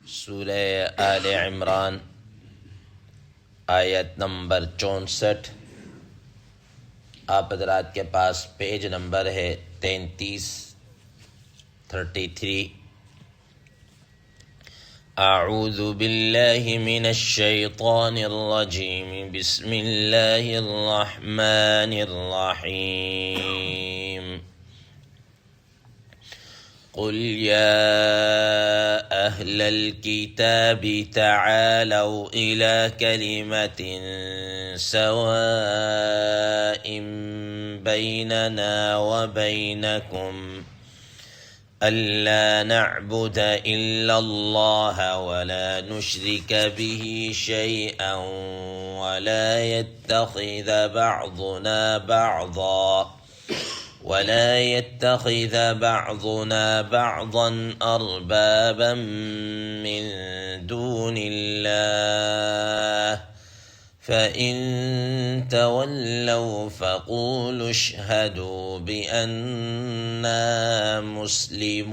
سورہ آل عمران آیت نمبر 64۔ آپ حضرات کے پاس پیج نمبر ہے 33۔ اعوذ باللہ من الشیطان الرجیم، بسم اللہ الرحمن الرحیم۔ قل يا أهل الكتاب تعالوا إلى كلمة سواء بيننا وبينكم ألا نعبد إلا الله ولا نشرك به شيئا ولا يتخذ بعضنا بعضا أربابا من دون الله فإن تولوا فقولوا اشهدوا بأننا مسلمون۔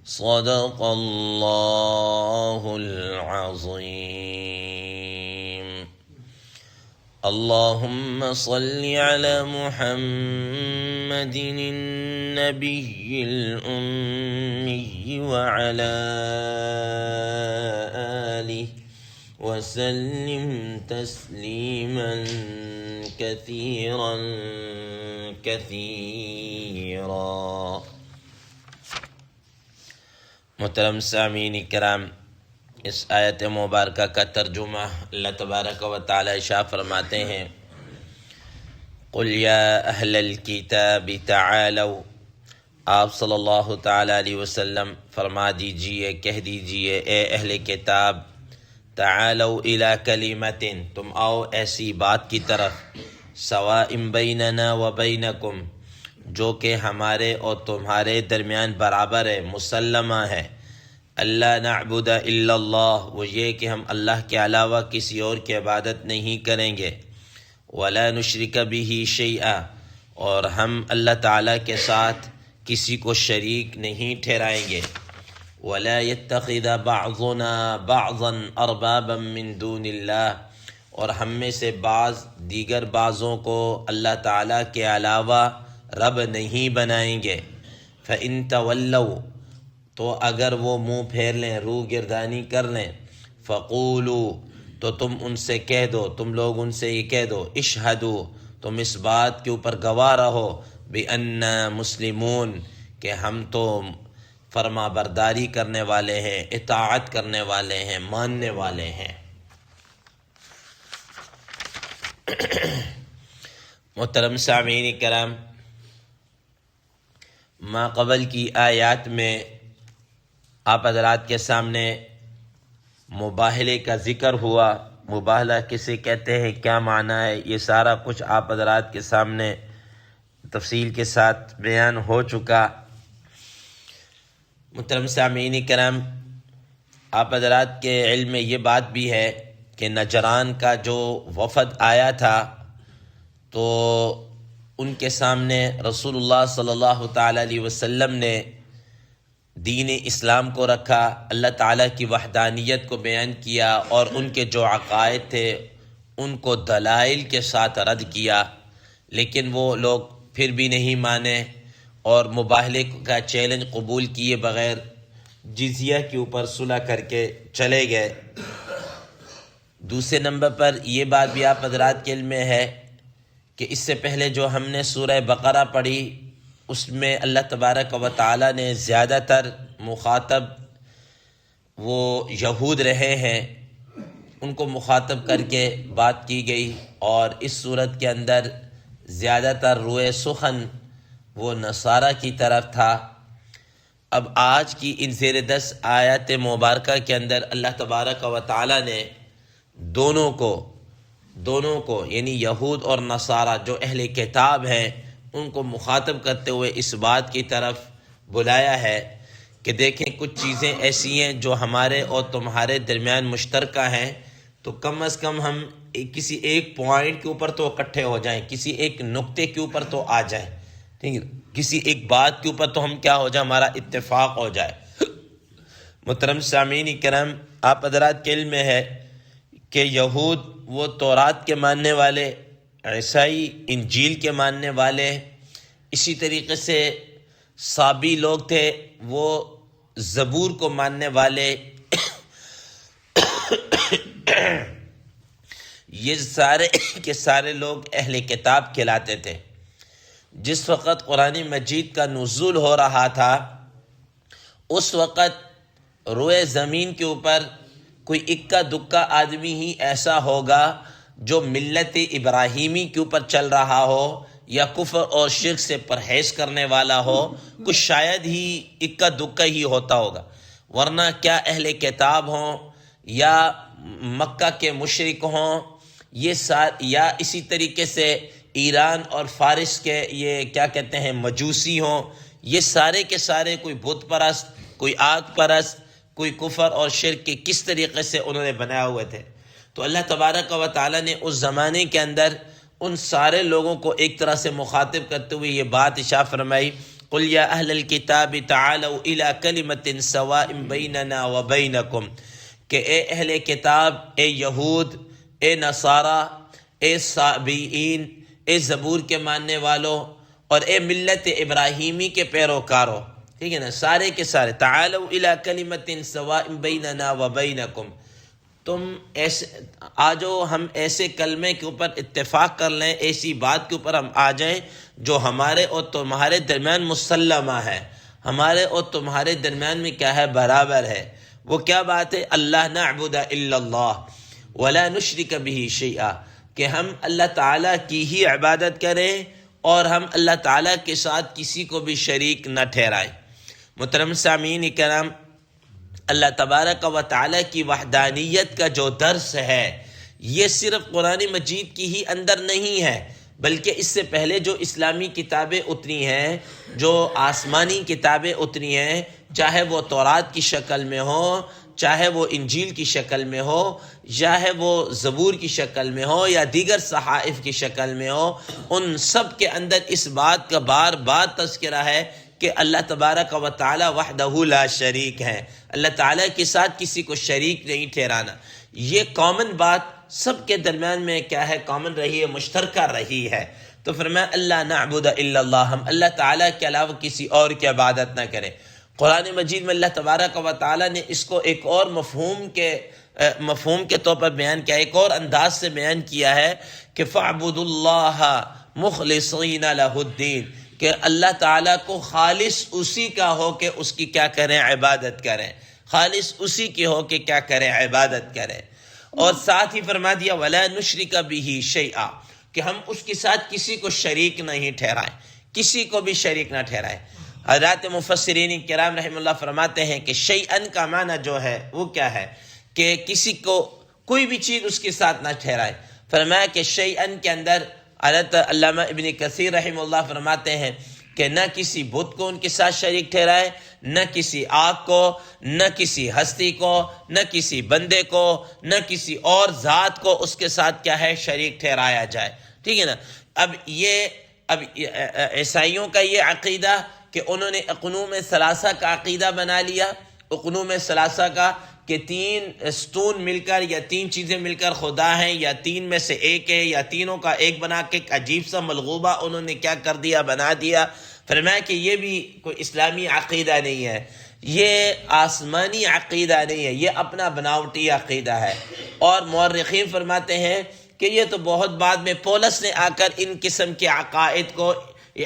صدق الله العظيم۔ اللهم صل على محمد النبي الأمي وعلى آله وسلم تسليما كثيرا كثيرا۔ محترم سامعین کرام، اس آیت مبارکہ کا ترجمہ اللہ تبارک و تعالی ارشاد فرماتے ہیں، قل یا اہل الکتاب تعالوا، آپ صلی اللہ تعالی علیہ وسلم فرما دیجئے، کہہ دیجئے، اے اہل کتاب، تعالوا الی کلمۃ، تم آؤ ایسی بات کی طرف، سواء بیننا و بینکم، جو کہ ہمارے اور تمہارے درمیان برابر ہے، مسلمہ ہے، اللہ نعبد الا اللہ، وہ یہ کہ ہم اللہ کے علاوہ کسی اور کی عبادت نہیں کریں گے، ولا نشرک بہ شیئا، اور ہم اللہ تعالیٰ کے ساتھ کسی کو شریک نہیں ٹھہرائیں گے، ولا يتخذ بعضنا بعضا اربابا من دون اللہ، اور ہم میں سے بعض دیگر بعضوں کو اللہ تعالیٰ کے علاوہ رب نہیں بنائیں گے، فإن تولوا، تو اگر وہ منہ پھیر لیں، روح گردانی کر لیں، فقولو، تو تم ان سے کہہ دو، تم لوگ ان سے یہ کہہ دو، اشہدو، تم اس بات کے اوپر گواہ رہو، بِأَنَّا مسلمون، کہ ہم تو فرما برداری کرنے والے ہیں، اطاعت کرنے والے ہیں، ماننے والے ہیں۔ محترم سامعین کرام، ما قبل کی آیات میں آپ حضرات کے سامنے مباہلے کا ذکر ہوا، مباہلہ کسے کہتے ہیں، کیا معنی ہے، یہ سارا کچھ آپ حضرات کے سامنے تفصیل کے ساتھ بیان ہو چکا۔ محترم سامعین کرام، آپ حضرات کے علم میں یہ بات بھی ہے کہ نجران کا جو وفد آیا تھا تو ان کے سامنے رسول اللہ صلی اللہ تعالی علیہ وسلم نے دین اسلام کو رکھا، اللہ تعالیٰ کی وحدانیت کو بیان کیا، اور ان کے جو عقائد تھے ان کو دلائل کے ساتھ رد کیا، لیکن وہ لوگ پھر بھی نہیں مانے اور مباہلے کا چیلنج قبول کیے بغیر جزیہ کے اوپر صلح کر کے چلے گئے۔ دوسرے نمبر پر یہ بات بھی آپ حضرات کے علم میں ہے کہ اس سے پہلے جو ہم نے سورہ بقرہ پڑھی، اس میں اللہ تبارک و تعالیٰ نے زیادہ تر مخاطب وہ یہود رہے ہیں، ان کو مخاطب کر کے بات کی گئی، اور اس صورت کے اندر زیادہ تر روئے سخن وہ نصارہ کی طرف تھا۔ اب آج کی ان زیر 10 آیات مبارکہ کے اندر اللہ تبارک و تعالیٰ نے دونوں کو یعنی یہود اور نصارہ جو اہل کتاب ہیں ان کو مخاطب کرتے ہوئے اس بات کی طرف بلایا ہے کہ دیکھیں کچھ چیزیں ایسی ہیں جو ہمارے اور تمہارے درمیان مشترکہ ہیں، تو کم از کم ہم کسی ایک پوائنٹ کے اوپر تو اکٹھے ہو جائیں، کسی ایک نقطے کے اوپر تو آ جائیں، ٹھیک ہے۔ کسی ایک بات کے اوپر تو ہم کیا ہو جائے، ہمارا اتفاق ہو جائے۔ محترم سامعین کرام، آپ حضرات کے علم میں ہے کہ یہود وہ تورات کے ماننے والے، عیسائی انجیل کے ماننے والے، اسی طریقے سے صابی لوگ تھے وہ زبور کو ماننے والے، یہ سارے کے سارے لوگ اہل کتاب کہلاتے تھے۔ جس وقت قرآن مجید کا نزول ہو رہا تھا اس وقت روئے زمین کے اوپر کوئی اکا دکا آدمی ہی ایسا ہوگا جو ملت ابراہیمی کے اوپر چل رہا ہو یا کفر اور شرک سے پرہیز کرنے والا ہو، کچھ شاید ہی اکا دکا ہی ہوتا ہوگا، ورنہ کیا اہل کتاب ہوں یا مکہ کے مشرک ہوں یا اسی طریقے سے ایران اور فارس کے یہ کیا کہتے ہیں مجوسی ہوں، یہ سارے کے سارے کوئی بت پرست، کوئی آگ پرست، کوئی کفر اور شرک کے کس طریقے سے انہوں نے بنائے ہوئے تھے۔ تو اللہ تبارک و تعالیٰ نے اس زمانے کے اندر ان سارے لوگوں کو ایک طرح سے مخاطب کرتے ہوئے یہ بات ارشاد فرمائی، قُلْ يَا أَهْلَ الْكِتَابِ تَعَالَوْا إِلَىٰ كَلِمَةٍ سَوَاءٍ بَيْنَنَا وَبَيْنَكُمْ، کہ اے اہل کتاب، اے یہود، اے نصارہ، اے صابئین، اے زبور کے ماننے والوں اور اے ملت ابراہیمی کے پیروکاروں، ٹھیک ہے نا، سارے کے سارے، تعالوا الی کلمۃ سواء بیننا وبینکم، تم ایسے آ جاؤ، ہم ایسے کلمے کے اوپر اتفاق کر لیں، ایسی بات کے اوپر ہم آ جائیں جو ہمارے اور تمہارے درمیان مسلمہ ہے، ہمارے اور تمہارے درمیان میں کیا ہے، برابر ہے۔ وہ کیا بات ہے؟ اللہ نعبد الا اللہ ولا نشرک بہ شیئا، کہ ہم اللہ تعالیٰ کی ہی عبادت کریں اور ہم اللہ تعالیٰ کے ساتھ کسی کو بھی شریک نہ ٹھہرائیں۔ محترم سامعین کرام، اللہ تبارک و تعالیٰ کی وحدانیت کا جو درس ہے یہ صرف قرآن مجید کی ہی اندر نہیں ہے، بلکہ اس سے پہلے جو اسلامی کتابیں اتری ہیں، جو آسمانی کتابیں اتری ہیں، چاہے وہ تورات کی شکل میں ہو، چاہے وہ انجیل کی شکل میں ہو، چاہے وہ زبور کی شکل میں ہو یا دیگر صحائف کی شکل میں ہو، ان سب کے اندر اس بات کا بار بار تذکرہ ہے کہ اللہ تبارک و تعالی وحدہ لا شریک ہے، اللہ تعالیٰ کے ساتھ کسی کو شریک نہیں ٹھہرانا۔ یہ کامن بات سب کے درمیان میں کیا ہے، کامن رہی ہے، مشترکہ رہی ہے۔ تو فرمایا اللہ نعبد الا اللہ، ہم اللہ تعالیٰ کے علاوہ کسی اور کی عبادت نہ کریں۔ قرآن مجید میں اللہ تبارک و تعالیٰ نے اس کو ایک اور مفہوم کے طور پر بیان کیا، ایک اور انداز سے بیان کیا ہے کہ فَاعْبُدُوا اللَّهَ مُخْلِصِينَ لَهُ الدِّينَ، کہ اللہ تعالیٰ کو خالص اسی کا ہو کہ اس کی کیا کریں، عبادت کریں، خالص اسی کی ہو کہ کیا کریں، عبادت کریں۔ اور ساتھ ہی فرما دیا وَلَا نُشْرِكَ بِهِ شَيْئًا، کہ ہم اس کے ساتھ کسی کو شریک نہیں ٹھہرائیں، کسی کو بھی شریک نہ ٹھہرائیں۔ حضرات مفسرین کرام رحم اللہ فرماتے ہیں کہ شیئن کا معنی جو ہے وہ کیا ہے کہ کسی کو کوئی بھی چیز اس کے ساتھ نہ ٹھہرائے۔ فرمایا کہ شیئن کے اندر حضرت علامہ ابن کثیر رحم اللہ فرماتے ہیں کہ نہ کسی بت کو ان کے ساتھ شریک ٹھہرائے، نہ کسی آگ کو، نہ کسی ہستی کو، نہ کسی بندے کو، نہ کسی اور ذات کو اس کے ساتھ کیا ہے، شریک ٹھہرایا جائے، ٹھیک ہے نا۔ اب عیسائیوں کا یہ عقیدہ کہ انہوں نے اقنوم ثلاثہ کا عقیدہ بنا لیا، اقنوم ثلاثہ کا کہ تین ستون مل کر یا تین چیزیں مل کر خدا ہیں، یا تین میں سے ایک ہے، یا تینوں کا ایک بنا کے ایک عجیب سا ملغوبہ انہوں نے کیا کر دیا، بنا دیا۔ فرمایا کہ یہ بھی کوئی اسلامی عقیدہ نہیں ہے، یہ آسمانی عقیدہ نہیں ہے، یہ اپنا بناوٹی عقیدہ ہے۔ اور مورخین فرماتے ہیں کہ یہ تو بہت بعد میں پولس نے آ کر ان قسم کے عقائد کو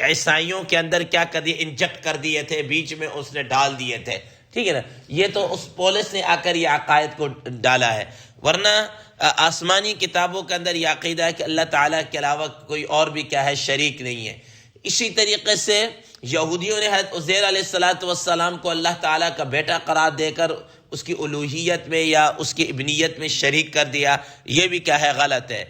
عیسائیوں کے اندر کیا کر دیے، انجیکٹ کر دیے تھے، بیچ میں اس نے ڈال دیے تھے، ٹھیک ہے نا۔ یہ تو اس پولس نے آ کر یہ عقائد کو ڈالا ہے، ورنہ آسمانی کتابوں کے اندر یہ عقیدہ ہے کہ اللہ تعالیٰ کے علاوہ کوئی اور بھی کیا ہے، شریک نہیں ہے۔ اسی طریقے سے یہودیوں نے حضرت عزیر علیہ السلام کو اللہ تعالیٰ کا بیٹا قرار دے کر اس کی الوہیت میں یا اس کی ابنیت میں شریک کر دیا، یہ بھی کیا ہے، غلط ہے۔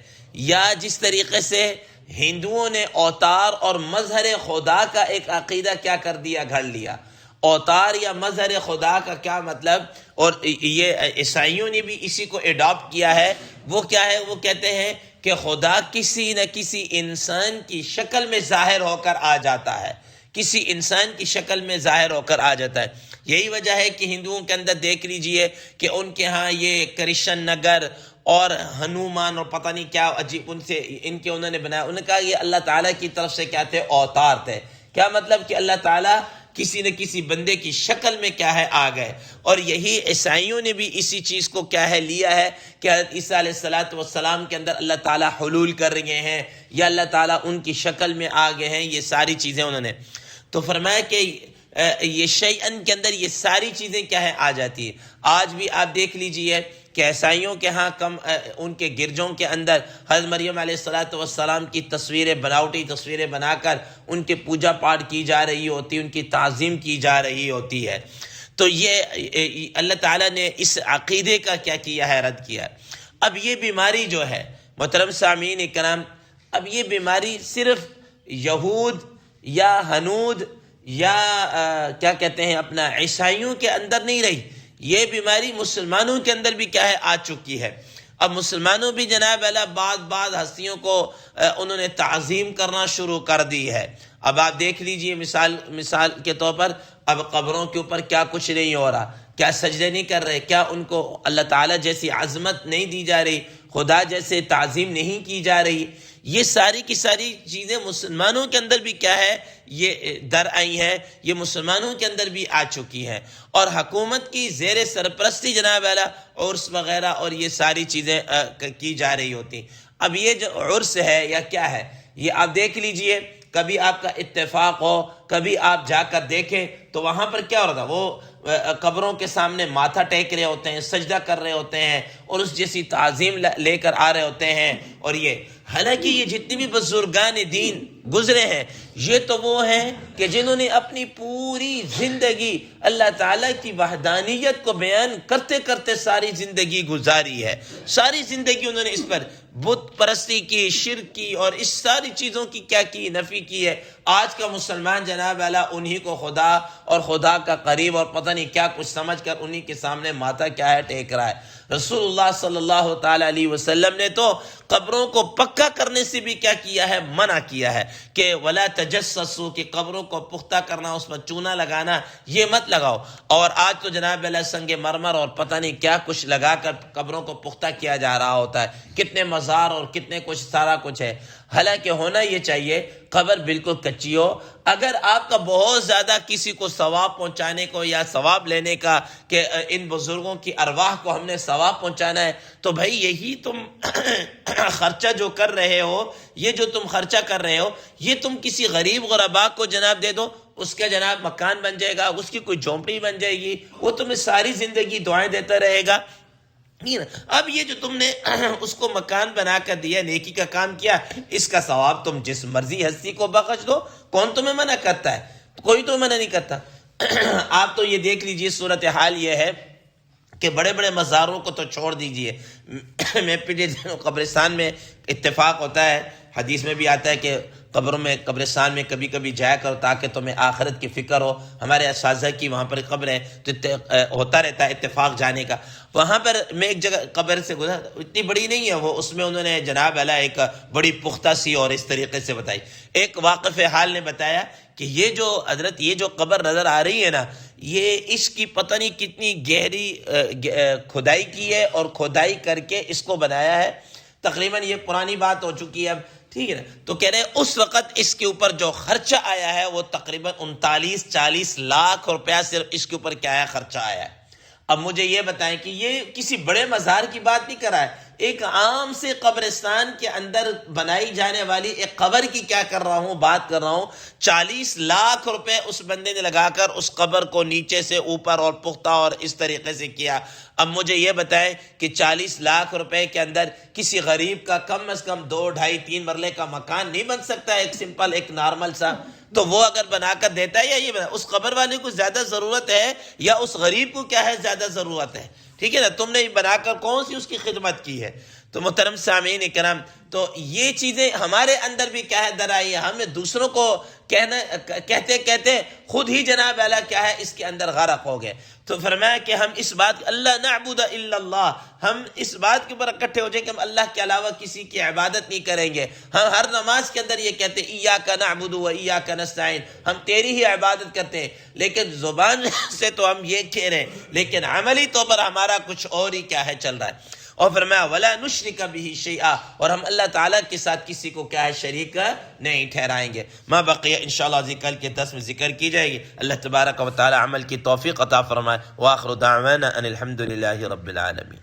یا جس طریقے سے ہندوؤں نے اوتار اور مظہر خدا کا ایک عقیدہ کیا کر دیا، گھڑ لیا۔ اوتار یا مظہر خدا کا کیا مطلب، اور یہ عیسائیوں نے بھی اسی کو اڈاپٹ کیا ہے۔ وہ کیا ہے، وہ کہتے ہیں کہ خدا کسی نہ کسی انسان کی شکل میں ظاہر ہو کر آ جاتا ہے، کسی انسان کی شکل میں ظاہر ہو کر آ جاتا ہے۔ یہی وجہ ہے کہ ہندوؤں کے اندر دیکھ لیجئے کہ ان کے ہاں یہ کرشن نگر اور ہنومان اور پتہ نہیں کیا عجیب انہوں نے بنایا، انہوں نے کہا یہ اللہ تعالیٰ کی طرف سے کیا تھے، اوتار تھے۔ کیا مطلب کہ اللہ تعالیٰ کسی نہ کسی بندے کی شکل میں کیا ہے آ گئے، اور یہی عیسائیوں نے بھی اسی چیز کو کیا ہے لیا ہے کہ حضرت عیسیٰ علیہ السلام کے اندر اللہ تعالیٰ حلول کر رہے ہیں یا اللہ تعالیٰ ان کی شکل میں آ گئے ہیں، یہ ساری چیزیں انہوں نے تو فرمایا کہ یہ شیئن کے اندر یہ ساری چیزیں کیا ہے آ جاتی ہیں۔ آج بھی آپ دیکھ لیجئے کہ عیسائیوں کے ہاں ان کے گرجوں کے اندر حضرت مریم علیہ السلام کی تصویریں، بناوٹی تصویریں بنا کر ان کے پوجا پاٹ کی جا رہی ہوتی، ان کی تعظیم کی جا رہی ہوتی ہے۔ تو یہ اللہ تعالیٰ نے اس عقیدے کا کیا کیا ہے، رد کیا ہے۔ اب یہ بیماری جو ہے محترم سامعین اکرام، اب یہ بیماری صرف یہود یا ہنود یا کیا کہتے ہیں اپنا عیسائیوں کے اندر نہیں رہی، یہ بیماری مسلمانوں کے اندر بھی کیا ہے آ چکی ہے۔ اب مسلمانوں بھی جناب اللہ بعض ہستیوں کو انہوں نے تعظیم کرنا شروع کر دی ہے۔ اب آپ دیکھ لیجئے مثال کے طور پر اب قبروں کے اوپر کیا کچھ نہیں ہو رہا، کیا سجدے نہیں کر رہے، کیا ان کو اللہ تعالیٰ جیسی عظمت نہیں دی جا رہی، خدا جیسے تعظیم نہیں کی جا رہی۔ یہ ساری کی ساری چیزیں مسلمانوں کے اندر بھی کیا ہے یہ در آئی ہیں، یہ مسلمانوں کے اندر بھی آ چکی ہیں، اور حکومت کی زیر سرپرستی جناب اعلیٰ عرس وغیرہ اور یہ ساری چیزیں کی جا رہی ہوتی۔ اب یہ جو عرس ہے یا کیا ہے، یہ آپ دیکھ لیجئے، کبھی آپ کا اتفاق ہو، کبھی آپ جا کر دیکھیں تو وہاں پر کیا ہو رہا تھا، وہ قبروں کے سامنے ماتھا ٹیک رہے ہوتے ہیں، سجدہ کر رہے ہوتے ہیں اور اس جیسی تعظیم لے کر آ رہے ہوتے ہیں۔ اور یہ حالانکہ یہ جتنی بھی بزرگان دین گزرے ہیں یہ تو وہ ہیں کہ جنہوں نے اپنی پوری زندگی اللہ تعالیٰ کی وحدانیت کو بیان کرتے کرتے ساری زندگی گزاری ہے، ساری زندگی انہوں نے اس پر بت پرستی کی، شرک کی اور اس ساری چیزوں کی کیا کی، نفی کی ہے۔ آج کا مسلمان جناب اعلیٰ انہی کو خدا اور خدا کا قریب اور پتہ نہیں کیا کچھ سمجھ کر انہی کے سامنے ماتھا کیا ہے ٹیک رہا ہے۔ رسول اللہ صلی اللہ تعالیٰ علیہ وسلم نے تو قبروں کو پکا کرنے سے بھی کیا کیا ہے، منع کیا ہے کہ ولا تجسسوا، کہ قبروں کو پختہ کرنا، اس پر چونا لگانا یہ مت لگاؤ۔ اور آج تو جناب اللہ سنگ مرمر اور پتہ نہیں کیا کچھ لگا کر قبروں کو پختہ کیا جا رہا ہوتا ہے، کتنے مزار اور کتنے کچھ سارا کچھ ہے۔ حالانکہ ہونا یہ چاہیے قبر بالکل کچی ہو۔ اگر آپ کا بہت زیادہ کسی کو ثواب پہنچانے کو یا ثواب لینے کا کہ ان بزرگوں کی ارواح کو ہم نے ثواب پہنچانا ہے، تو بھائی یہی تم خرچہ جو کر رہے ہو، یہ جو تم خرچہ کر رہے ہو، یہ تم کسی غریب غربا کو جناب دے دو، اس کا جناب مکان بن جائے گا، اس کی کوئی جھونپڑی بن جائے گی، وہ تمہیں ساری زندگی دعائیں دیتا رہے گا۔ اب یہ جو تم نے اس کو مکان بنا کر دیا، نیکی کا کام کیا، اس کا ثواب تم جس مرضی ہستی کو بخش دو، کون تمہیں منع کرتا ہے؟ کوئی تو منع نہیں کرتا۔ آپ تو یہ دیکھ لیجئے صورتحال یہ ہے کہ بڑے بڑے مزاروں کو تو چھوڑ دیجئے، میں پچھلے دنوں قبرستان میں اتفاق ہوتا ہے، حدیث میں بھی آتا ہے کہ قبروں میں، قبرستان میں کبھی کبھی جایا کرو تاکہ تمہیں آخرت کی فکر ہو۔ ہمارے اساتذہ کی وہاں پر قبر ہے تو ہوتا رہتا ہے اتفاق جانے کا۔ وہاں پر میں ایک جگہ قبر سے گزرا، اتنی بڑی نہیں ہے وہ، اس میں انہوں نے جناب علیہ ایک بڑی پختہ سی اور اس طریقے سے بتائی۔ ایک واقف حال نے بتایا کہ یہ جو حضرت یہ جو قبر نظر آ رہی ہے نا، یہ اس کی پتہ نہیں کتنی گہری کھدائی کی ہے اور کھدائی کر کے اس کو بنایا ہے۔ تقریباً یہ پرانی بات ہو چکی ہے اب، ٹھیک ہے نا۔ تو کہہ رہے ہیں اس وقت اس کے اوپر جو خرچہ آیا ہے وہ تقریباً 39-40 لاکھ روپیہ صرف اس کے اوپر کیا ہے خرچہ آیا ہے۔ اب مجھے یہ بتائیں کہ یہ کسی بڑے مزار کی بات نہیں کر رہا ہے، ایک عام سے قبرستان کے اندر بنائی جانے والی ایک قبر کی کیا کر رہا ہوں، بات کر رہا ہوں۔ 40 لاکھ روپے اس بندے نے لگا کر اس قبر کو نیچے سے اوپر اور پختہ اور اس طریقے سے کیا۔ اب مجھے یہ بتائیں کہ 40 لاکھ روپے کے اندر کسی غریب کا کم از کم 2, 2.5, 3 مرلے کا مکان نہیں بن سکتا، ایک سمپل ایک نارمل سا؟ تو وہ اگر بنا کر دیتا ہے یا یہ بنا، اس قبر والے کو زیادہ ضرورت ہے یا اس غریب کو کیا ہے زیادہ ضرورت ہے؟ ٹھیک ہے نا، تم نے بنا کر کون سی اس کی خدمت کی ہے؟ تو محترم سامعین کرام، تو یہ چیزیں ہمارے اندر بھی کیا ہے در آئی ہے، ہمیں دوسروں کو کہتے کہتے خود ہی جناب اعلیٰ کیا ہے اس کے اندر غرق ہو گئے۔ تو فرمایا کہ ہم اس بات اللہ نعبد الا اللہ، ہم اس بات کے اوپر اکٹھے ہو جائیں کہ ہم اللہ کے علاوہ کسی کی عبادت نہیں کریں گے۔ ہم ہر نماز کے اندر یہ کہتے ہیں ایاک نعبد و ایاک نستعین، ہم تیری ہی عبادت کرتے ہیں، لیکن زبان سے تو ہم یہ کہہ رہے ہیں لیکن عملی طور پر ہمارا کچھ اور ہی کیا ہے چل رہا ہے۔ اور فرمایا ولا نشرک بہ شیئا، اور ہم اللہ تعالیٰ کے ساتھ کسی کو کیا ہے شریک نہیں ٹھہرائیں گے۔ ما بقیہ انشاءاللہ کل کے درس میں ذکر کی جائے گی۔ اللہ تبارک و تعالی عمل کی توفیق عطا فرمائے۔ وآخر دعوانا ان الحمد للہ رب العالمین۔